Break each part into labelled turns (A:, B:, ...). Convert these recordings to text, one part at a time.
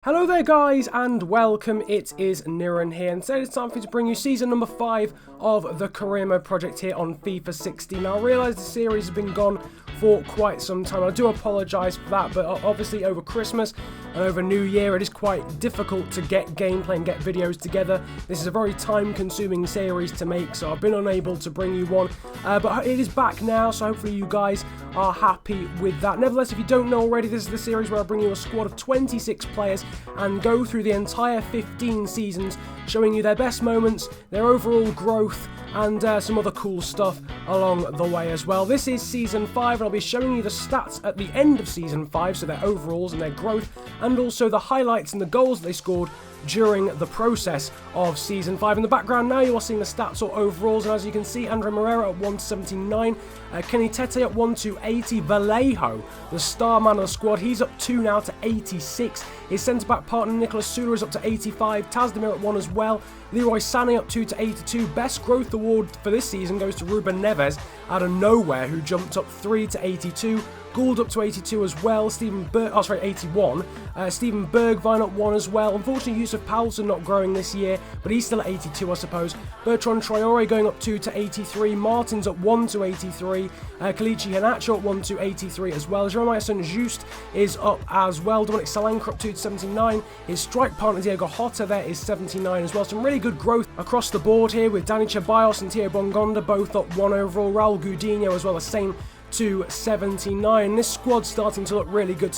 A: Hello there guys and welcome, it is Niran here and today it's time for me to bring you season number 5 of the career mode project here on FIFA 16. Now I realise the series has been gone for quite some time. I do apologise for that, but obviously over Christmas and over New Year it is quite difficult to get gameplay and get videos together. This is a very time consuming series to make, so I've been unable to bring you one, but it is back now, so hopefully you guys are happy with that. Nevertheless, if you don't know already, this is the series where I bring you a squad of 26 players and go through the entire 15 seasons, showing you their best moments, their overall growth, and some other cool stuff along the way as well. This is Season 5, and I'll be showing you the stats at the end of Season 5, so their overalls and their growth, and also the highlights and the goals they scored during the process of Season 5. In the background now you are seeing the stats or overalls, and as you can see, Moreira at 179, Tete at 180, Vallejo, the star man of the squad, he's up 2 now to 86. His centre-back partner Nicolas Sula is up to 85, Tasdemir at 1 as well, Leroy Sané up 2 to 82. Best growth award for this season goes to Ruben Neves out of nowhere, who jumped up 3 to 82. Gould up to 82 as well, 81. Steven Bergwijn at 1 as well. Unfortunately, Yusuf Poulsen not growing this year, but he's still at 82, I suppose. Bertrand Traoré going up 2 to 83. Martins at 1 to 83. Kelechi Iheanacho at 1 to 83 as well. Jeremiah Saint-Just is up as well. Dominic Solanke up 2 to 79. His strike partner Diego Jota there is 79 as well. Some really good growth across the board here with Dani Ceballos and Teo Bongonda both up 1 overall. Raul Gudino as well, the same to 79. This squad's starting to look really good.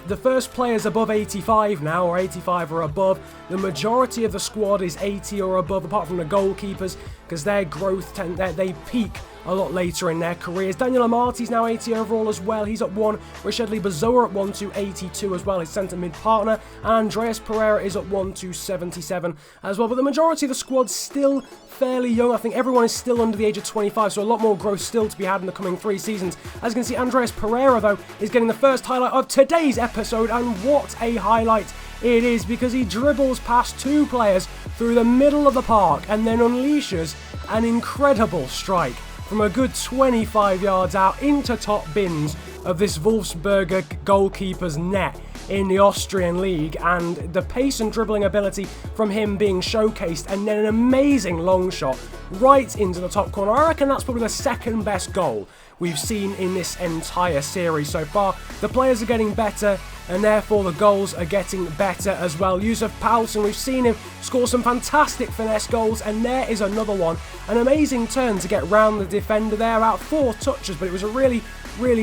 A: The first players above 85 now, or 85 or above. The majority of the squad is 80 or above, apart from the goalkeepers, because their growth, they peak a lot later in their careers. Daniel Amarty's now 80 overall as well. He's at 1. Richardly Bazoer at 1 to 82 as well, his centre mid partner. And Andreas Pereira is at 1 to 77 as well. But the majority of the squad's still fairly young. I think everyone is still under the age of 25, so a lot more growth still to be had in the coming 3 seasons. As you can see, Andreas Pereira, though, is getting the first highlight of today's episode, and what a highlight it is, because he dribbles past 2 players through the middle of the park and then unleashes an incredible strike from a good 25 yards out into top bins of this Wolfsberger goalkeeper's net in the Austrian league, and the pace and dribbling ability from him being showcased, and then an amazing long shot right into the top corner. I reckon that's probably the second best goal we've seen in this entire series so far. The players are getting better, and therefore the goals are getting better as well. Yusuf Poulsen, we've seen him score some fantastic finesse goals, and there is another one. An amazing turn to get round the defender there, about 4 touches, but it was a really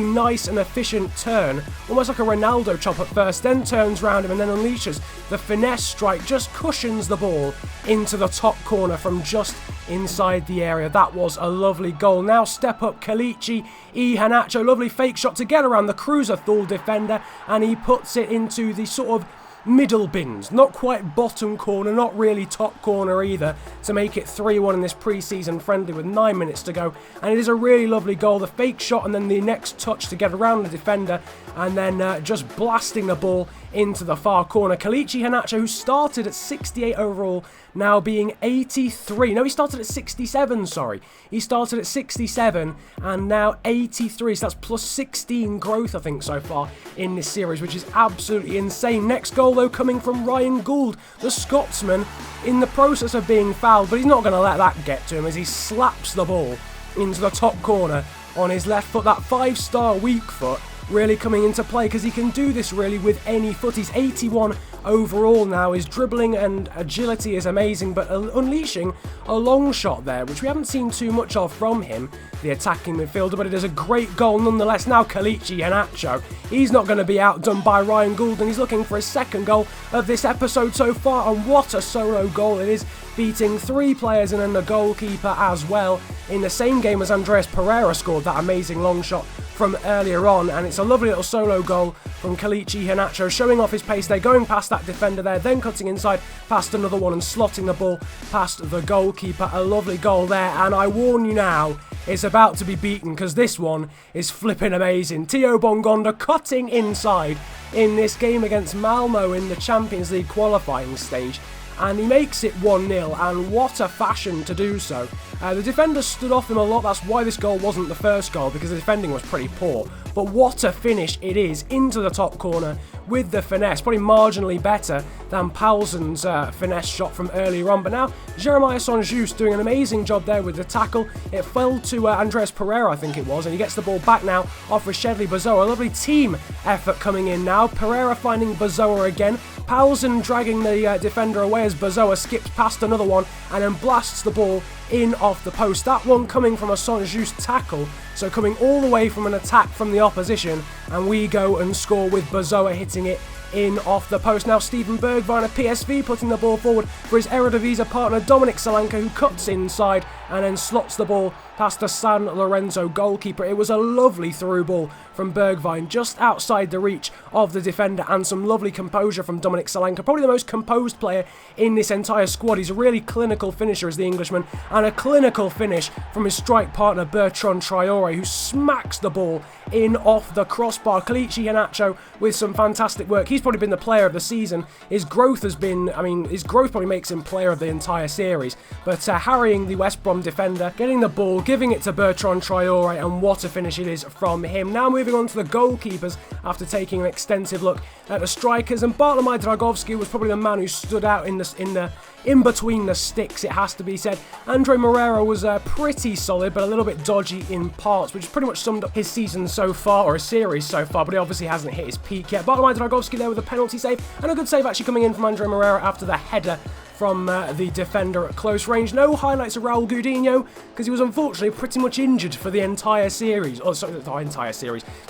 A: nice and efficient turn, almost like a Ronaldo chop at first, then turns round him and then unleashes the finesse strike, just cushions the ball into the top corner from just inside the area. That was a lovely goal. Now step up Kelechi Iheanacho, lovely fake shot to get around the Cruiser Thule defender, and he puts it into the sort of middle bins, not quite bottom corner, not really top corner either, to make it 3-1 in this pre-season friendly with 9 minutes to go. And it is a really lovely goal, the fake shot and then the next touch to get around the defender, and then just blasting the ball into the far corner. Kelechi Iheanacho, who started at 68 overall, now being 83. No, he started at 67, sorry. He started at 67 and now 83, so that's plus 16 growth, I think, so far in this series, which is absolutely insane. Next goal, though, coming from Ryan Gould, the Scotsman, in the process of being fouled, but he's not going to let that get to him as he slaps the ball into the top corner on his left foot. That 5-star weak foot really coming into play, because he can do this really with any foot. He's 81 overall now. His dribbling and agility is amazing, but unleashing a long shot there, which we haven't seen too much of from him, the attacking midfielder, but it is a great goal nonetheless. Now Kelechi Iheanacho, he's not going to be outdone by Ryan Gould, and he's looking for his second goal of this episode so far, and what a solo goal it is, beating 3 players and then the goalkeeper as well, in the same game as Andreas Pereira scored that amazing long shot from earlier on. And it's a lovely little solo goal from Kelechi Iheanacho, showing off his pace there, going past that defender there, then cutting inside past another one and slotting the ball past the goalkeeper. A lovely goal there, and I warn you now, it's about to be beaten, because this one is flipping amazing. Teo Bongonda cutting inside in this game against Malmo in the Champions League qualifying stage, and he makes it 1-0, and what a fashion to do so. The defender stood off him a lot, that's why this goal wasn't the first goal, because the defending was pretty poor. But what a finish it is into the top corner with the finesse, probably marginally better than Paulsen's finesse shot from earlier on. But now Jeremiah Sonjus doing an amazing job there with the tackle. It fell to Andreas Pereira, I think it was, and he gets the ball back now off Rashedli Bazoa. A lovely team effort coming in now. Pereira finding Bazoa again. Paulsen dragging the defender away as Bazoa skips past another one and then blasts the ball in off the post. That one coming from a Sonjus tackle, so coming all the way from an attack from the opposition, and we go and score with Bazoa hitting it in off the post. Now Steven Bergwijn of PSV putting the ball forward for his Eredivisie partner Dominic Solanke, who cuts inside and then slots the ball past the San Lorenzo goalkeeper. It was a lovely through ball from Bergwijn, just outside the reach of the defender, and some lovely composure from Dominic Solanke, probably the most composed player in this entire squad. He's a really clinical finisher as the Englishman, and a clinical finish from his strike partner Bertrand Traoré, who smacks the ball in off the crossbar. Kelechi Iheanacho with some fantastic work. He's probably been the player of the season. His growth has been, his growth probably makes him player of the entire series, but harrying the West Brom defender, getting the ball, giving it to Bertrand Traoré, and what a finish it is from him. Now moving on to the goalkeepers after taking an extensive look at the strikers, and Bartlomiej Dragowski was probably the man who stood out in between the sticks, it has to be said. Andre Moreira was pretty solid, but a little bit dodgy in parts, which pretty much summed up his season so far, or his series so far, but he obviously hasn't hit his peak yet. Bartlomiej Dragowski there with a penalty save, and a good save actually coming in from Andre Moreira after the header from the defender at close range. No highlights of Raul Gudino, because he was unfortunately pretty much injured for the entire series. Oh, sorry, the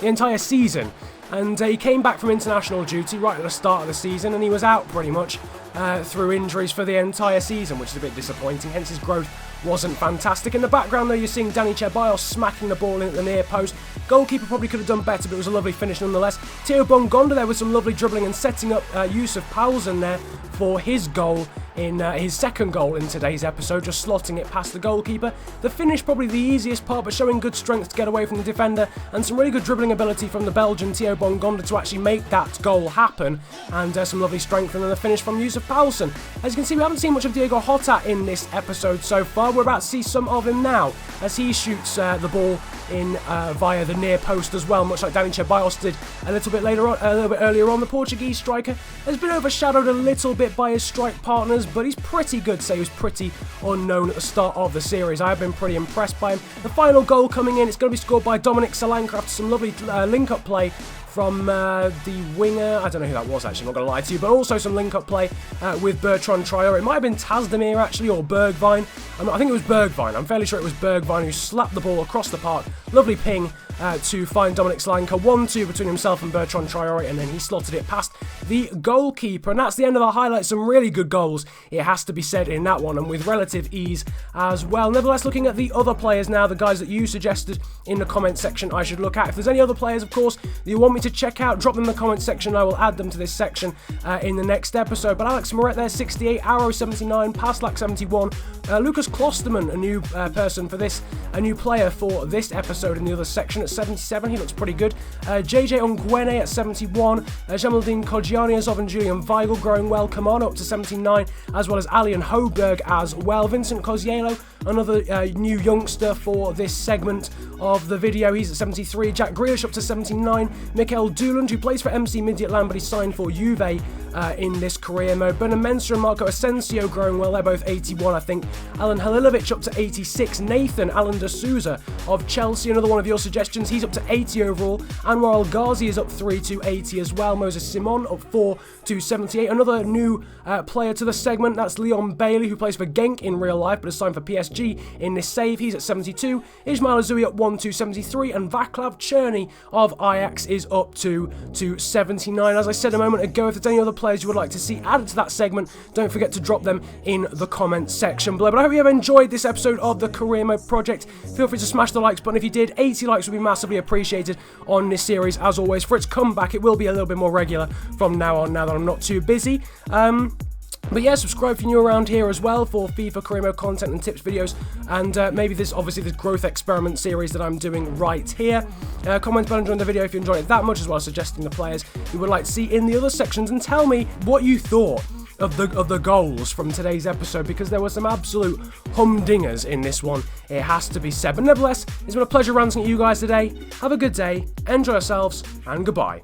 A: entire season. And he came back from international duty right at the start of the season, and he was out pretty much through injuries for the entire season, which is a bit disappointing, hence his growth wasn't fantastic. In the background though, you're seeing Dani Ceballos smacking the ball in at the near post. Goalkeeper probably could have done better, but it was a lovely finish nonetheless. Theo Bongonda there with some lovely dribbling and setting up use of Paulsen there for his goal, in his second goal in today's episode, just slotting it past the goalkeeper. The finish probably the easiest part, but showing good strength to get away from the defender, and some really good dribbling ability from the Belgian Theo Bongonda to actually make that goal happen, and some lovely strength, and then the finish from Yusuf Paulsen. As you can see, we haven't seen much of Diego Jota in this episode so far. We're about to see some of him now as he shoots the ball in via the near post as well, much like Dani Ceballos did a little bit earlier on. The Portuguese striker has been overshadowed a little bit by his strike partners, but he's pretty good. Say he was pretty unknown at the start of the series. I've been pretty impressed by him. The final goal coming in, it's going to be scored by Dominic Solanke after some lovely link-up play from the winger. I don't know who that was actually, I'm not going to lie to you, but also some link-up play with Bertrand Traoré. It might have been Tasdemir actually, or Bergwijn. I think it was Bergwijn. I'm fairly sure it was Bergwijn who slapped the ball across the park. Lovely ping to find Dominic Solanke. 1-2 between himself and Bertrand Traoré, and then he slotted it past the goalkeeper. And that's the end of the highlights. Some really good goals, it has to be said, in that one, and with relative ease as well. Nevertheless, looking at the other players now, the guys that you suggested in the comment section I should look at. If there's any other players, of course, that you want me to check out, drop them in the comment section. I will add them to this section in the next episode. But Alex Moret there, 68, Arrow 79, Paslak 71, Lucas Klosterman, a new person for this, a new player for this episode in the other section at 77. He looks pretty good. JJ Ongwene at 71, Jamaldine Kodjianiazov and Julian Weigl growing well. Kamano up to 79, as well as Alian Hoberg as well. Vincent Kozielo, another new youngster for this segment of the video. He's at 73. Jack Grealish up to 79. Mikael Dooland, who plays for MC Midtjylland, but he's signed for Juve in this career mode. Bernard Mensah and Marco Asensio growing well. They're both 81, I think. Alan Halilovic up to 86. Nathan Alan de Souza of Chelsea, another one of your suggestions. He's up to 80 overall. Anwar El Ghazi is up 3 to 80 as well. Moses Simon up 4 to 78. Another new player to the segment, that's Leon Bailey, who plays for Genk in real life, but is signed for PSG in this save. He's at 72. Ismail Azoui up 1 to 73. And Vaclav Cherny of Ajax is up to 79. As I said a moment ago, if there's any other players you would like to see added to that segment, don't forget to drop them in the comment section below. But I hope you have enjoyed this episode of the Career Mode Project. Feel free to smash the likes button if you did. 80 likes would be massively appreciated on this series. As always, for its comeback, it will be a little bit more regular from now on, now that I'm not too busy. But yeah, subscribe if you're new around here as well for FIFA Career Mode content and tips videos, and maybe this growth experiment series that I'm doing right here. Comment below enjoying the video if you enjoyed it that much, as well as suggesting the players you would like to see in the other sections, and tell me what you thought of the goals from today's episode, because there were some absolute humdingers in this one, it has to be said. But nevertheless, it's been a pleasure ranting at you guys today. Have a good day, enjoy yourselves, and goodbye.